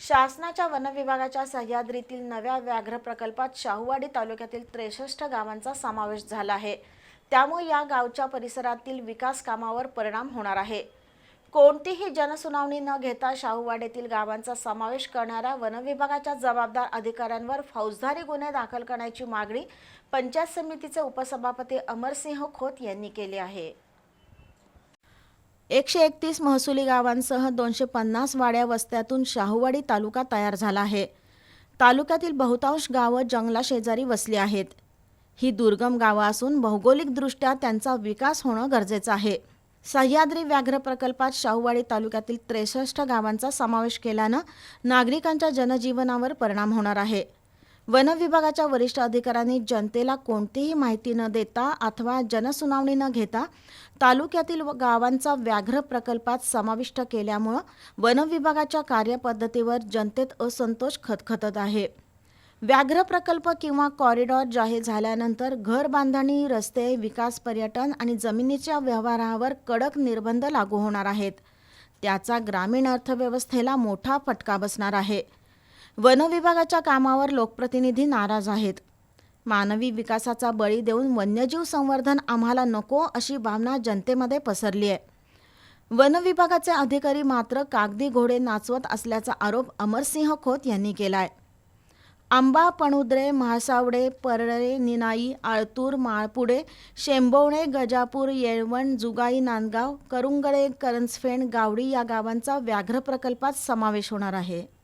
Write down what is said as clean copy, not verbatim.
शासनाच्या वन विभागाच्या सह्याद्रीतील नव्या व्याघ्र प्रकल्पात शाहूवाडी तालुक्यातील 63 गावांचा समावेश झाला आहे। त्यामुळे या गावच्या परिसरातील विकास कामावर परिणाम होणार आहे। कोणतीही जनसुनावणी न घेता शाहूवाडीतील गावांचा समावेश करणाऱ्या वन विभागाच्या जबाबदार अधिकाऱ्यांवर फौजदारी गुन्हे दाखल करण्याची मागणी पंचायत समितीचे उपसभापती अमरसिंह खोत यांनी केली आहे। 131 महसुली गावांसह 250 वाड्या वस्त्यातून शाहूवाडी तालुका तयार झाला आहे। तालुक्यातील बहुतांश गावं जंगलाशेजारी वसली आहेत। ही दुर्गम गावं असून भौगोलिकदृष्ट्या त्यांचा विकास होणं गरजेचं आहे। सह्याद्री व्याघ्र प्रकल्पात शाहूवाडी तालुक्यातील 63 गावांचा समावेश केल्यानं नागरिकांच्या जनजीवनावर परिणाम होणार आहे। वन विभागाच्या वरिष्ठ अधिकाऱ्यांनी जनतेला कोणतीही माहिती न देता अथवा जनसुनावणी न घेता तालुक्यातील गावांचा व्याघ्र प्रकल्पात समाविष्ट केल्यामुळे वन विभागाच्या कार्यपद्धतीवर जनतेत असंतोष खदखदत आहे। व्याघ्र प्रकल्प किंवा कॉरिडॉर जाहीर झाल्यानंतर घर बांधणी, रस्ते, विकास, पर्यटन आणि जमिनीच्या व्यवहारावर कडक निर्बंध लागू होणार आहेत। त्याचा ग्रामीण अर्थव्यवस्थेला मोठा फटका बसणार आहे। वन विभागाच्या कामावर लोकप्रतिनिधी नाराज आहेत। मानवी विकासाचा बळी देऊन वन्यजीव संवर्धन आम्हाला नको अशी भावना जनतेमध्ये पसरली आहे। वन विभागाचे अधिकारी मात्र कागदी घोडे नाचवत असल्याचा आरोप अमरसिंह खोत यांनी केलाय। आंबा, पणुद्रे, म्हाळसावडे, परळे, निनाई, आळतूर, माळपुडे, शेंबवणे, गजापूर, येळवण, जुगाई, नांदगाव, करुंगडे, करंजफेण, गावडी या गावांचा व्याघ्र प्रकल्पात समावेश होणार आहे।